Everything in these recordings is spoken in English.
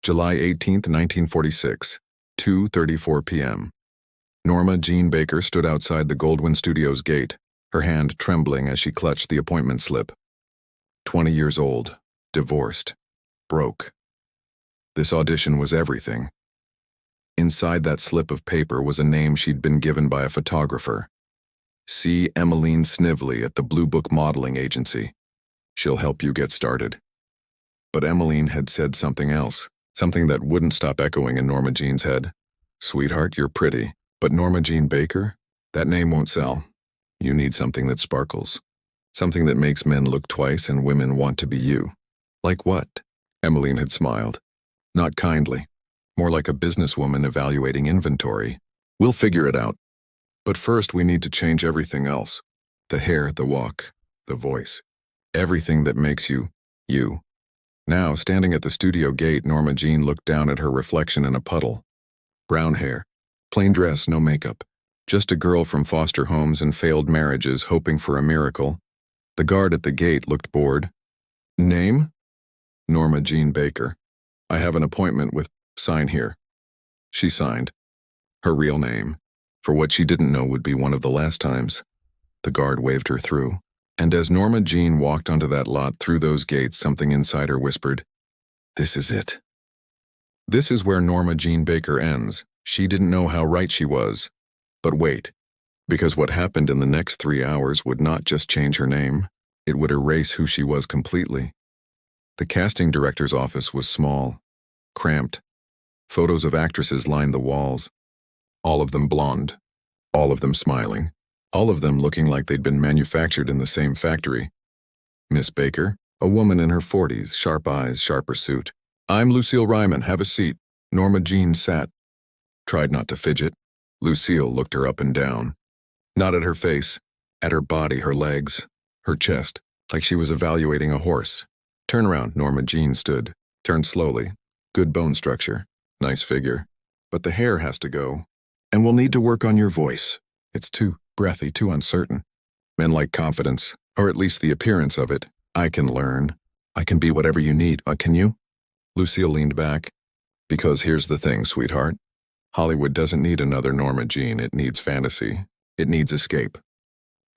July 18, 1946, 2:34 p.m. Norma Jeane Baker stood outside the Goldwyn Studios gate, her hand trembling as she clutched the appointment slip. 20 years old, divorced, broke. This audition was everything. Inside that slip of paper was a name she'd been given by a photographer. See Emmeline Snively at the Blue Book Modeling Agency. She'll help you get started. But Emmeline had said something else, something that wouldn't stop echoing in Norma Jeane's head. Sweetheart, you're pretty, but Norma Jeane Baker? That name won't sell. You need something that sparkles. Something that makes men look twice and women want to be you. Like what? Emmeline had smiled. Not kindly. More like a businesswoman evaluating inventory. We'll figure it out. But first we need to change everything else. The hair, the walk, the voice. Everything that makes you, you. Now, standing at the studio gate, Norma Jeane looked down at her reflection in a puddle. Brown hair. Plain dress, no makeup. Just a girl from foster homes and failed marriages hoping for a miracle. The guard at the gate looked bored. Name? Norma Jeane Baker. I have an appointment with... Sign here. She signed. Her real name, for what she didn't know would be one of the last times. The guard waved her through, and as Norma Jeane walked onto that lot through those gates, something inside her whispered, "This is it." This is where Norma Jeane Baker ends. She didn't know how right she was. But wait, because what happened in the next 3 hours would not just change her name, it would erase who she was completely. The casting director's office was small, cramped. Photos of actresses lined the walls. All of them blonde, all of them smiling, all of them looking like they'd been manufactured in the same factory. Miss Baker, a woman in her 40s, sharp eyes, sharper suit. I'm Lucille Ryman, have a seat. Norma Jeane sat. Tried not to fidget. Lucille looked her up and down. Not at her face, at her body, her legs, her chest, like she was evaluating a horse. Turn around, Norma Jeane stood. Turned slowly. Good bone structure. Nice figure. But the hair has to go. And we'll need to work on your voice. It's too breathy, too uncertain. Men like confidence, or at least the appearance of it. I can learn. I can be whatever you need. Can you? Lucille leaned back. Because here's the thing, sweetheart. Hollywood doesn't need another Norma Jeane. It needs fantasy. It needs escape.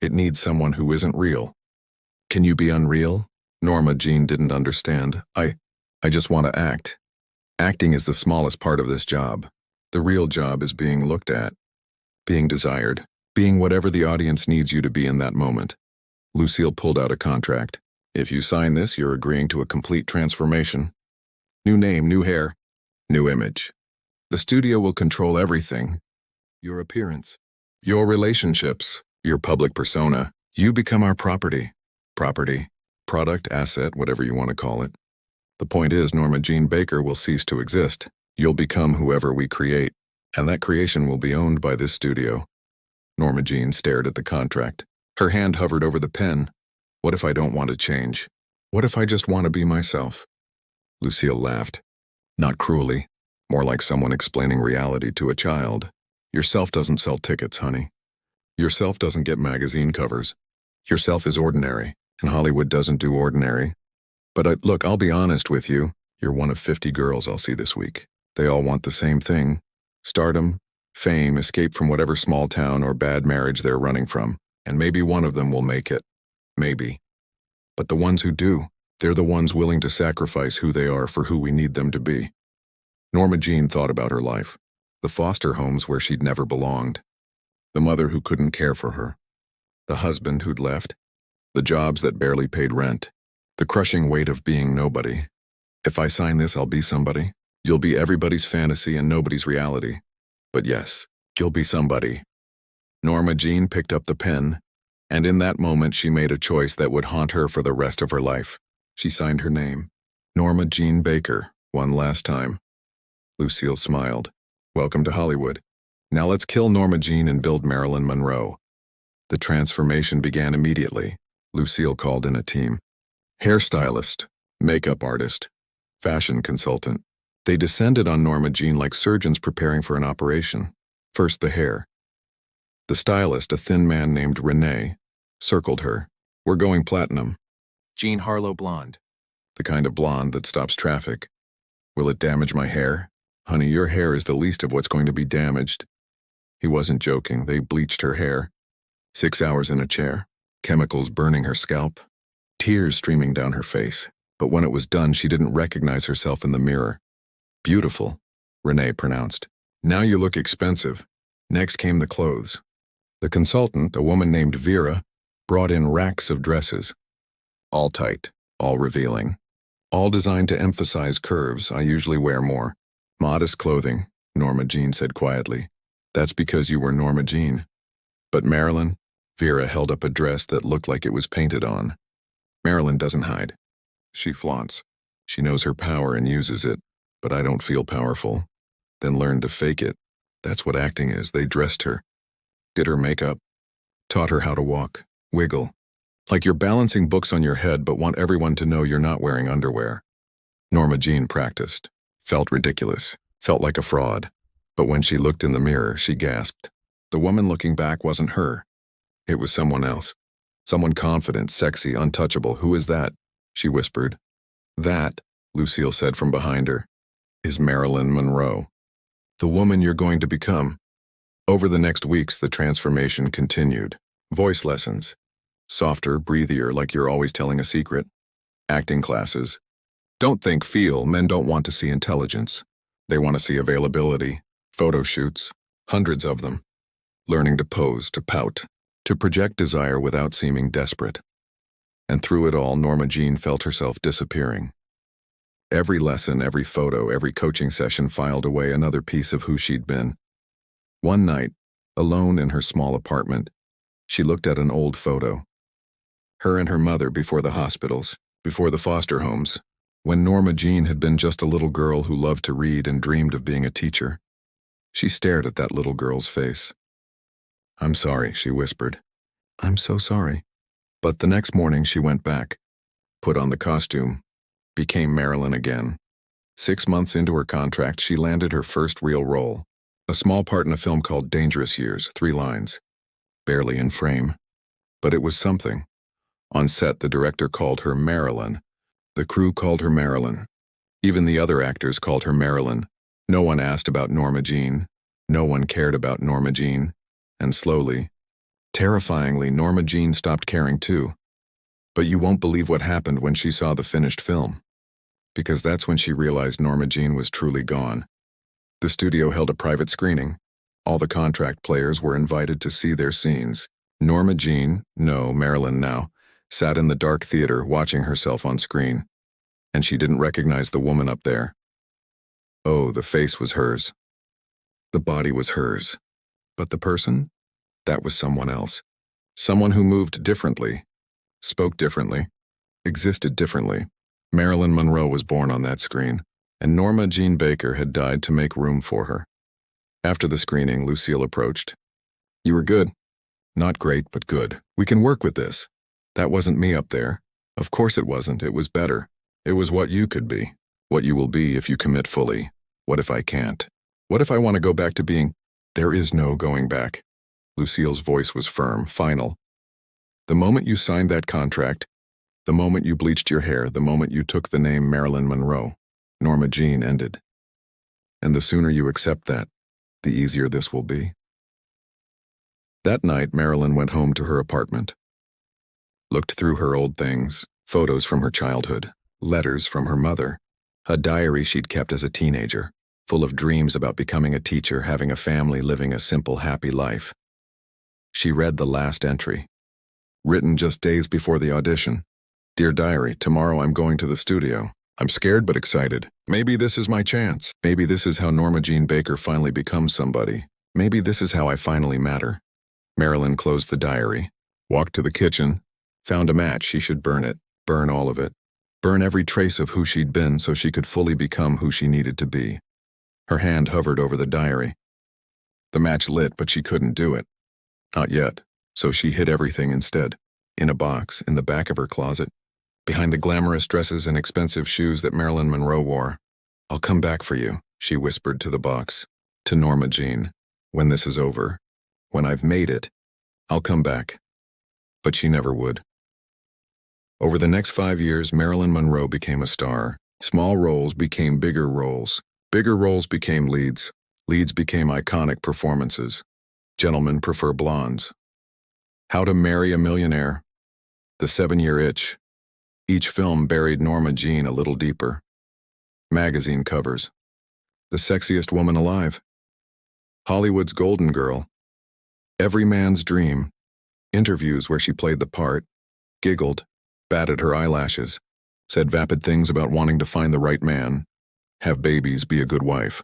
It needs someone who isn't real. Can you be unreal? Norma Jeane didn't understand. I just want to act. Acting is the smallest part of this job. The real job is being looked at, being desired, being whatever the audience needs you to be in that moment. Lucille pulled out a contract. If you sign this, you're agreeing to a complete transformation. New name, new hair, new image. The studio will control everything. Your appearance, your relationships, your public persona. You become our property. Property, product, asset, whatever you want to call it. The point is, Norma Jeane Baker will cease to exist. You'll become whoever we create, and that creation will be owned by this studio. Norma Jeane stared at the contract. Her hand hovered over the pen. What if I don't want to change? What if I just want to be myself? Lucille laughed. Not cruelly, more like someone explaining reality to a child. Yourself doesn't sell tickets, honey. Yourself doesn't get magazine covers. Yourself is ordinary, and Hollywood doesn't do ordinary. But look, I'll be honest with you. You're one of 50 girls I'll see this week. They all want the same thing. Stardom, fame, escape from whatever small town or bad marriage they're running from. And maybe one of them will make it. Maybe. But the ones who do, they're the ones willing to sacrifice who they are for who we need them to be. Norma Jeane thought about her life. The foster homes where she'd never belonged. The mother who couldn't care for her. The husband who'd left. The jobs that barely paid rent. The crushing weight of being nobody. If I sign this, I'll be somebody. You'll be everybody's fantasy and nobody's reality. But yes, you'll be somebody. Norma Jeane picked up the pen, and in that moment she made a choice that would haunt her for the rest of her life. She signed her name. Norma Jeane Baker, one last time. Lucille smiled. Welcome to Hollywood. Now let's kill Norma Jeane and build Marilyn Monroe. The transformation began immediately. Lucille called in a team. Hairstylist, makeup artist, fashion consultant. They descended on Norma Jeane like surgeons preparing for an operation. First the hair. The stylist, a thin man named Renee, circled her. We're going platinum. Jean Harlow blonde. The kind of blonde that stops traffic. Will it damage my hair? Honey, your hair is the least of what's going to be damaged. He wasn't joking. They bleached her hair. 6 hours in a chair, chemicals burning her scalp, tears streaming down her face. But when it was done, she didn't recognize herself in the mirror. Beautiful, Renee pronounced. Now you look expensive. Next came the clothes. The consultant, a woman named Vera, brought in racks of dresses. All tight, all revealing. All designed to emphasize curves. I usually wear more. Modest clothing, Norma Jeane said quietly. That's because you were Norma Jeane. But Marilyn, Vera held up a dress that looked like it was painted on. Marilyn doesn't hide. She flaunts. She knows her power and uses it, but I don't feel powerful. Then learned to fake it. That's what acting is. They dressed her, did her makeup, taught her how to walk, wiggle. Like you're balancing books on your head but want everyone to know you're not wearing underwear. Norma Jeane practiced, felt ridiculous, felt like a fraud. But when she looked in the mirror, she gasped. The woman looking back wasn't her. It was someone else. Someone confident, sexy, untouchable. Who is that? She whispered. That, Lucille said from behind her, is Marilyn Monroe. The woman you're going to become. Over the next weeks, the transformation continued. Voice lessons. Softer, breathier, like you're always telling a secret. Acting classes. Don't think, feel. Men don't want to see intelligence. They want to see availability. Photo shoots. Hundreds of them. Learning to pose, to pout, to project desire without seeming desperate. And through it all, Norma Jeane felt herself disappearing. Every lesson, every photo, every coaching session filed away another piece of who she'd been. One night, alone in her small apartment, she looked at an old photo. Her and her mother before the hospitals, before the foster homes, when Norma Jeane had been just a little girl who loved to read and dreamed of being a teacher. She stared at that little girl's face. I'm sorry, she whispered. I'm so sorry. But the next morning she went back, put on the costume, became Marilyn again. 6 months into her contract, she landed her first real role. A small part in a film called Dangerous Years, 3 lines. Barely in frame. But it was something. On set, the director called her Marilyn. The crew called her Marilyn. Even the other actors called her Marilyn. No one asked about Norma Jeane. No one cared about Norma Jeane. And slowly, terrifyingly, Norma Jeane stopped caring too. But you won't believe what happened when she saw the finished film. Because that's when she realized Norma Jeane was truly gone. The studio held a private screening. All the contract players were invited to see their scenes. Norma Jeane, no, Marilyn now, sat in the dark theater watching herself on screen. And she didn't recognize the woman up there. Oh, the face was hers. The body was hers. But the person? That was someone else. Someone who moved differently, spoke differently, existed differently. Marilyn Monroe was born on that screen, and Norma Jeane Baker had died to make room for her. After the screening, Lucille approached. You were good. Not great, but good. We can work with this. That wasn't me up there. Of course it wasn't. It was better. It was what you could be. What you will be if you commit fully. What if I can't? What if I want to go back to being... There is no going back. Lucille's voice was firm, final. The moment you signed that contract, the moment you bleached your hair, the moment you took the name Marilyn Monroe, Norma Jeane ended. And the sooner you accept that, the easier this will be. That night, Marilyn went home to her apartment. Looked through her old things, photos from her childhood, letters from her mother, a diary she'd kept as a teenager, full of dreams about becoming a teacher, having a family, living a simple, happy life. She read the last entry, written just days before the audition. Dear Diary, tomorrow I'm going to the studio. I'm scared but excited. Maybe this is my chance. Maybe this is how Norma Jeane Baker finally becomes somebody. Maybe this is how I finally matter. Marilyn closed the diary, walked to the kitchen, found a match. She should burn it, burn all of it. Burn every trace of who she'd been so she could fully become who she needed to be. Her hand hovered over the diary. The match lit, but she couldn't do it. Not yet, so she hid everything instead. In a box, in the back of her closet, behind the glamorous dresses and expensive shoes that Marilyn Monroe wore. I'll come back for you, she whispered to the box, to Norma Jeane. When this is over, when I've made it, I'll come back. But she never would. Over the next 5 years, Marilyn Monroe became a star. Small roles became bigger roles. Bigger roles became leads. Leads became iconic performances. Gentlemen prefer blondes. How to Marry a Millionaire. The 7-Year Itch. Each film buried Norma Jeane a little deeper. Magazine covers. The Sexiest Woman Alive. Hollywood's Golden Girl. Every Man's Dream. Interviews where she played the part, giggled, batted her eyelashes, said vapid things about wanting to find the right man, have babies, be a good wife.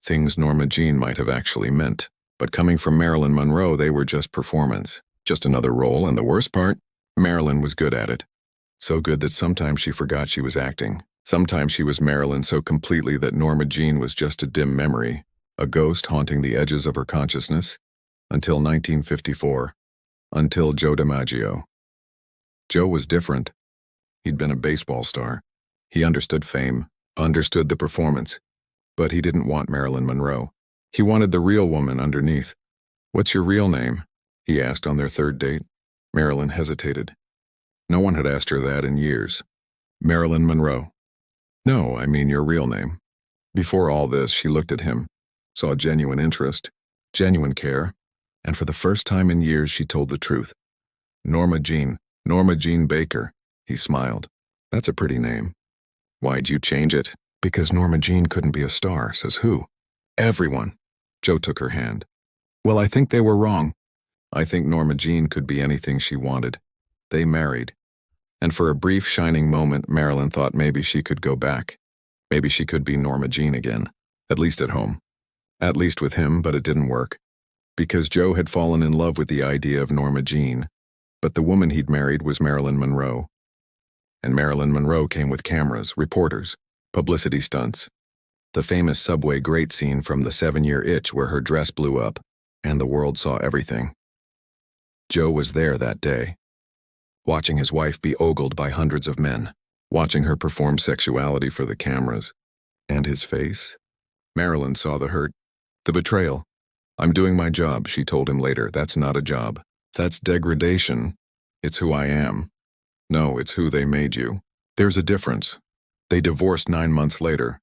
Things Norma Jeane might have actually meant, but coming from Marilyn Monroe, they were just performance, just another role, and the worst part, Marilyn was good at it. So good that sometimes she forgot she was acting. Sometimes she was Marilyn so completely that Norma Jeane was just a dim memory, a ghost haunting the edges of her consciousness, until 1954, until Joe DiMaggio. Joe was different. He'd been a baseball star. He understood fame, understood the performance, but he didn't want Marilyn Monroe. He wanted the real woman underneath. "What's your real name?" he asked on their third date. Marilyn hesitated. No one had asked her that in years. "Marilyn Monroe." "No, I mean your real name." Before all this, she looked at him, saw genuine interest, genuine care, and for the first time in years she told the truth. Norma Jeane Baker." He smiled. "That's a pretty name." "Why'd you change it?" "Because Norma Jeane couldn't be a star." "Says who?" "Everyone." Joe took her hand. "Well, I think they were wrong. I think Norma Jeane could be anything she wanted." They married. And for a brief shining moment, Marilyn thought maybe she could go back. Maybe she could be Norma Jeane again, at least at home. At least with him, but it didn't work. Because Joe had fallen in love with the idea of Norma Jeane, but the woman he'd married was Marilyn Monroe. And Marilyn Monroe came with cameras, reporters, publicity stunts. The famous subway grate scene from The 7-Year Itch where her dress blew up, and the world saw everything. Joe was there that day, watching his wife be ogled by hundreds of men, watching her perform sexuality for the cameras. And his face? Marilyn saw the hurt, the betrayal. "I'm doing my job," she told him later. "That's not a job. That's degradation. It's who I am." "No, it's who they made you." There's a difference. They divorced 9 months later,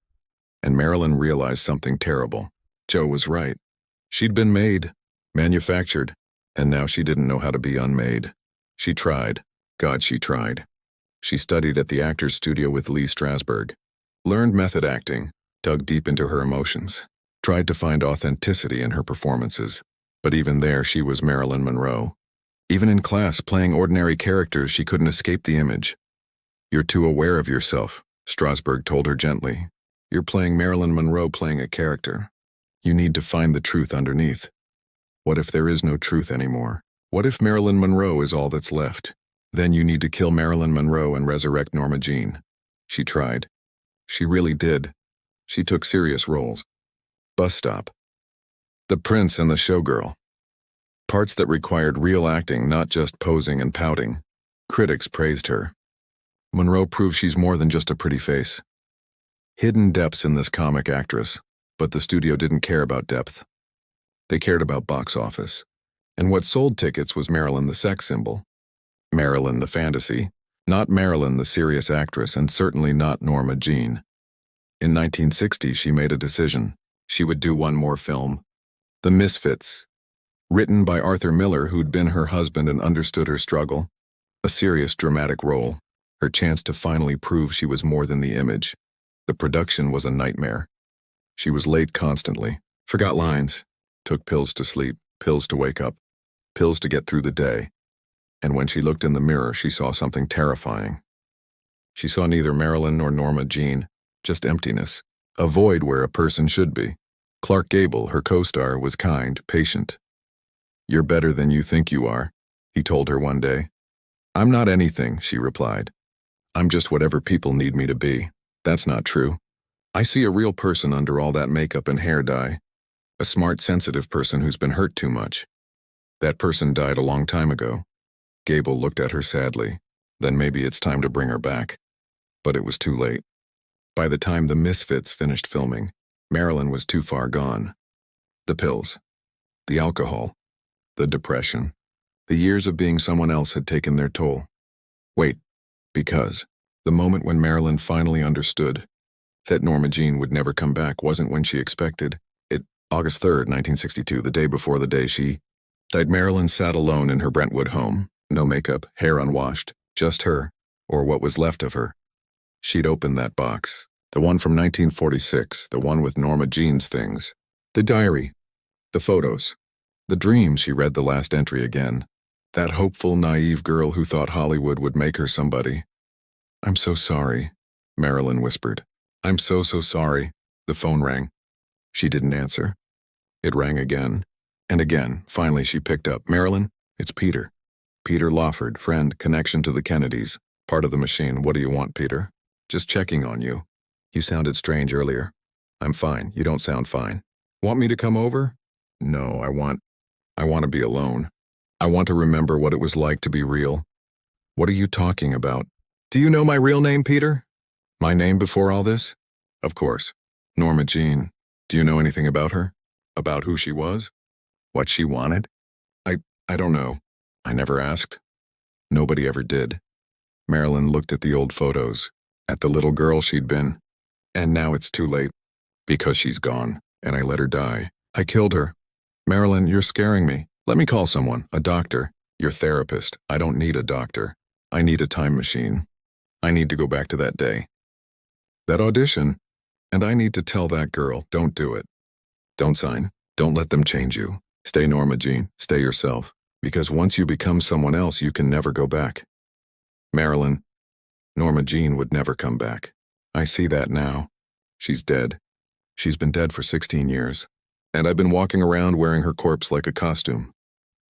and Marilyn realized something terrible. Joe was right. She'd been made, manufactured, and now she didn't know how to be unmade. She tried. God, she tried. She studied at the Actors Studio with Lee Strasberg, learned method acting, dug deep into her emotions, tried to find authenticity in her performances. But even there, she was Marilyn Monroe. Even in class, playing ordinary characters, she couldn't escape the image. "You're too aware of yourself," Strasberg told her gently. "You're playing Marilyn Monroe playing a character. You need to find the truth underneath." What if there is no truth anymore? What if Marilyn Monroe is all that's left? Then you need to kill Marilyn Monroe and resurrect Norma Jeane. She tried. She really did. She took serious roles. Bus Stop. The Prince and the Showgirl. Parts that required real acting, not just posing and pouting. Critics praised her. Monroe proved she's more than just a pretty face. Hidden depths in this comic actress, but the studio didn't care about depth. They cared about box office. And what sold tickets was Marilyn the sex symbol. Marilyn the fantasy, not Marilyn the serious actress, and certainly not Norma Jeane. In 1960, she made a decision. She would do one more film. The Misfits. Written by Arthur Miller, who'd been her husband and understood her struggle. A serious, dramatic role. Her chance to finally prove she was more than the image. The production was a nightmare. She was late constantly, forgot lines, took pills to sleep, pills to wake up, pills to get through the day. And when she looked in the mirror, she saw something terrifying. She saw neither Marilyn nor Norma Jeane, just emptiness, a void where a person should be. Clark Gable, her co-star, was kind, patient. "You're better than you think you are," he told her one day. "I'm not anything," she replied. "I'm just whatever people need me to be." That's not true. I see a real person under all that makeup and hair dye. A smart, sensitive person who's been hurt too much. That person died a long time ago. Gable looked at her sadly. Then maybe it's time to bring her back. But it was too late. By the time The Misfits finished filming, Marilyn was too far gone. The pills, the alcohol, the depression, The years of being someone else had taken their toll. Wait, because the moment when Marilyn finally understood that Norma Jeane would never come back wasn't when she expected. August 3rd, 1962, the day before the day she died. Marilyn sat alone in her Brentwood home. No makeup, hair unwashed, just her, or what was left of her. She'd opened that box, the one from 1946, the one with Norma Jeane's things. The diary, the photos, the dreams. She read the last entry again. That hopeful, naive girl who thought Hollywood would make her somebody. "I'm so sorry," Marilyn whispered. "I'm so sorry." The phone rang. She didn't answer. It rang again, and again. Finally, she picked up. "Marilyn, it's Peter. Peter Lawford, friend, connection to the Kennedys, part of the machine. What do you want, Peter?" "Just checking on you. You sounded strange earlier." "I'm fine. You don't sound fine." "Want me to come over?" "No, I want to be alone. I want to remember what it was like to be real." "What are you talking about?" "Do you know my real name, Peter?" "My name before all this?" "Of course. Norma Jeane. Do you know anything about her? About who she was? What she wanted?" I don't know. I never asked. Nobody ever did." Marilyn looked at the old photos, at the little girl she'd been. "And now it's too late. Because she's gone, and I let her die. I killed her." "Marilyn, you're scaring me. Let me call someone, a doctor. Your therapist. I don't need a doctor. I need a time machine. I need to go back to that day. That audition. And I need to tell that girl, don't do it. Don't sign. Don't let them change you. Stay Norma Jeane. Stay yourself. Because once you become someone else, you can never go back." "Marilyn, Norma Jeane would never come back. I see that now. She's dead. She's been dead for 16 years. And I've been walking around wearing her corpse like a costume."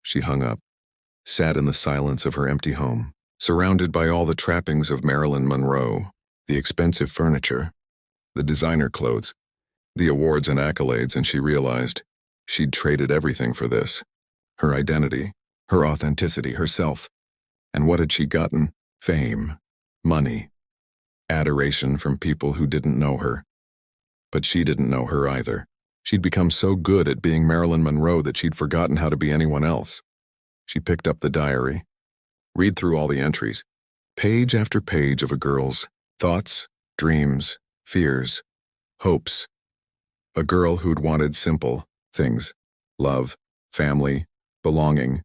She hung up, sat in the silence of her empty home, surrounded by all the trappings of Marilyn Monroe, the expensive furniture, the designer clothes, the awards and accolades, and she realized she'd traded everything for this. Her identity, her authenticity, herself. And what had she gotten? Fame, money, adoration from people who didn't know her. But she didn't know her either. She'd become so good at being Marilyn Monroe that she'd forgotten how to be anyone else. She picked up the diary, read through all the entries, page after page of a girl's thoughts, dreams, fears, hopes. A girl who'd wanted simple things, love, family, belonging.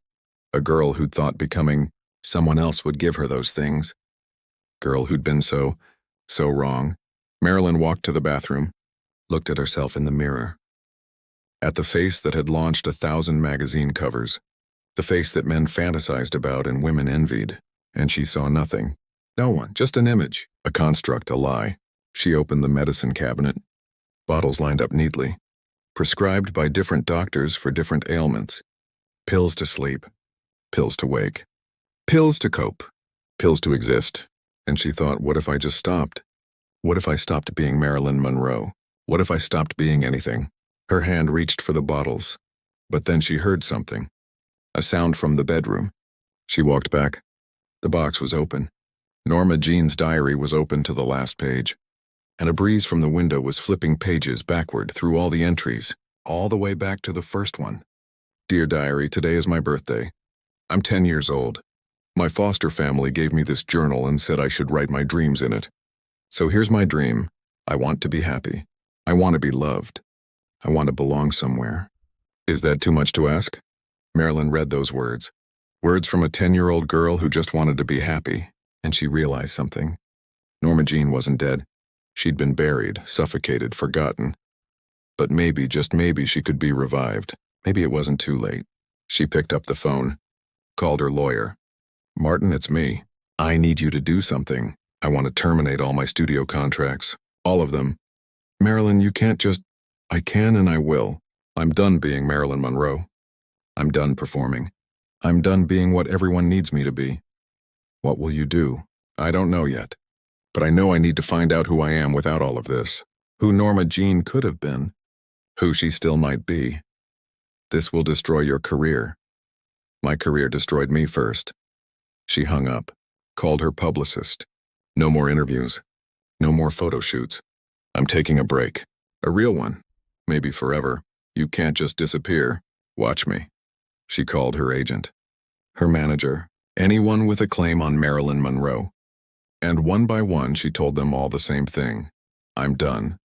A girl who'd thought becoming someone else would give her those things. Girl who'd been so wrong. Marilyn walked to the bathroom, looked at herself in the mirror. At the face that had launched 1,000 magazine covers, the face that men fantasized about and women envied, and she saw nothing. No one, just an image, a construct, a lie. She opened the medicine cabinet. Bottles lined up neatly, prescribed by different doctors for different ailments. Pills to sleep, pills to wake, pills to cope, pills to exist. And she thought, what if I just stopped? What if I stopped being Marilyn Monroe? What if I stopped being anything? Her hand reached for the bottles, but then she heard something. A sound from the bedroom. She walked back. The box was open. Norma Jeane's diary was open to the last page, and a breeze from the window was flipping pages backward through all the entries, all the way back to the first one. Dear diary, today is my birthday. I'm 10 years old. My foster family gave me this journal and said I should write my dreams in it. So here's my dream. I want to be happy. I want to be loved. I want to belong somewhere. Is that too much to ask? Marilyn read those words. Words from a 10-year-old girl who just wanted to be happy, and she realized something. Norma Jeane wasn't dead. She'd been buried, suffocated, forgotten. But maybe, just maybe, she could be revived. Maybe it wasn't too late. She picked up the phone, called her lawyer. Martin, it's me. I need you to do something. I want to terminate all my studio contracts. All of them. Marilyn, you can't just... I can and I will. I'm done being Marilyn Monroe. I'm done performing. I'm done being what everyone needs me to be. What will you do? I don't know yet. But I know I need to find out who I am without all of this. Who Norma Jeane could have been. Who she still might be. This will destroy your career. My career destroyed me first. She hung up, called her publicist. No more interviews. No more photo shoots. I'm taking a break. A real one. Maybe forever. You can't just disappear. Watch me. She called her agent. her manager, anyone with a claim on Marilyn Monroe. And one by one, she told them all the same thing. I'm done.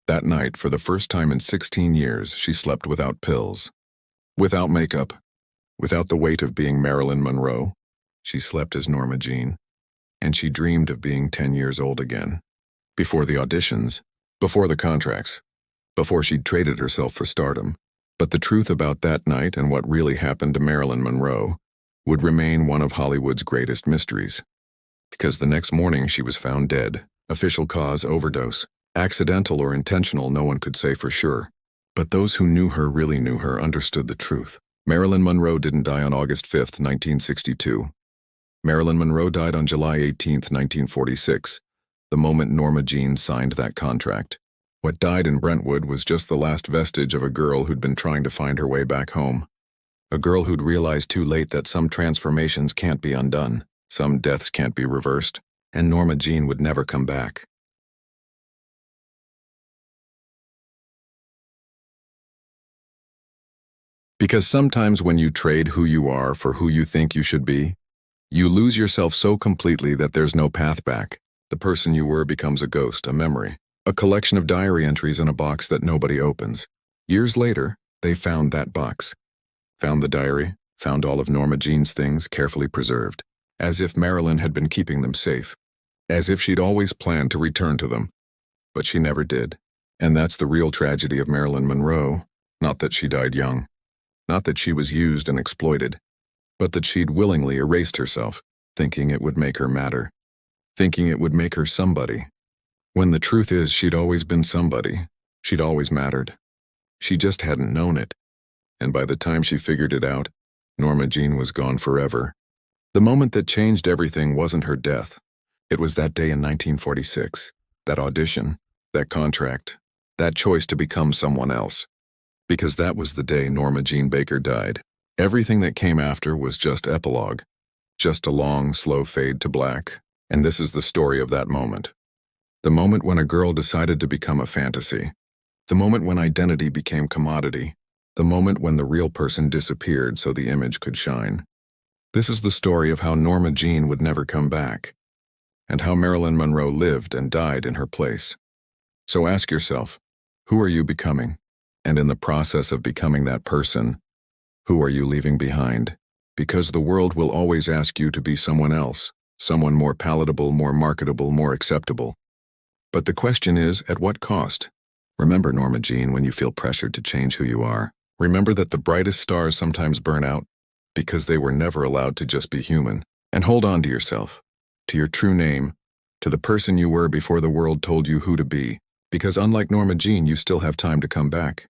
That night, for the first time in 16 years, she slept without pills, without makeup, without the weight of being Marilyn Monroe. She slept as Norma Jeane, and she dreamed of being 10 years old again. Before the auditions, before the contracts, before she'd traded herself for stardom. But the truth about that night and what really happened to Marilyn Monroe would remain one of Hollywood's greatest mysteries. Because the next morning she was found dead. Official cause: overdose. Accidental or intentional, no one could say for sure. But those who knew her, really knew her, understood the truth. Marilyn Monroe didn't die on August 5, 1962. Marilyn Monroe died on July 18, 1946, the moment Norma Jeane signed that contract. What died in Brentwood was just the last vestige of a girl who'd been trying to find her way back home. A girl who'd realized too late that some transformations can't be undone, some deaths can't be reversed, and Norma Jeane would never come back. Because sometimes when you trade who you are for who you think you should be, you lose yourself so completely that there's no path back. The person you were becomes a ghost, a memory, a collection of diary entries in a box that nobody opens. Years later, they found that box. Found the diary, found all of Norma Jeane's things carefully preserved, as if Marilyn had been keeping them safe, as if she'd always planned to return to them. But she never did. And that's the real tragedy of Marilyn Monroe. Not that she died young. Not that she was used and exploited, but that she'd willingly erased herself, thinking it would make her matter, thinking it would make her somebody. When the truth is, she'd always been somebody. She'd always mattered. She just hadn't known it. And by the time she figured it out, Norma Jeane was gone forever. The moment that changed everything wasn't her death. It was that day in 1946, that audition, that contract, that choice to become someone else. Because that was the day Norma Jeane Baker died. Everything that came after was just epilogue, just a long, slow fade to black. And this is the story of that moment. The moment when a girl decided to become a fantasy. The moment when identity became commodity. The moment when the real person disappeared so the image could shine. This is the story of how Norma Jeane would never come back, and how Marilyn Monroe lived and died in her place. So ask yourself, who are you becoming? And in the process of becoming that person, who are you leaving behind? Because the world will always ask you to be someone else, someone more palatable, more marketable, more acceptable. But the question is, at what cost? Remember, Norma Jeane, when you feel pressured to change who you are. Remember that the brightest stars sometimes burn out because they were never allowed to just be human. And hold on to yourself, to your true name, to the person you were before the world told you who to be. Because unlike Norma Jeane, you still have time to come back.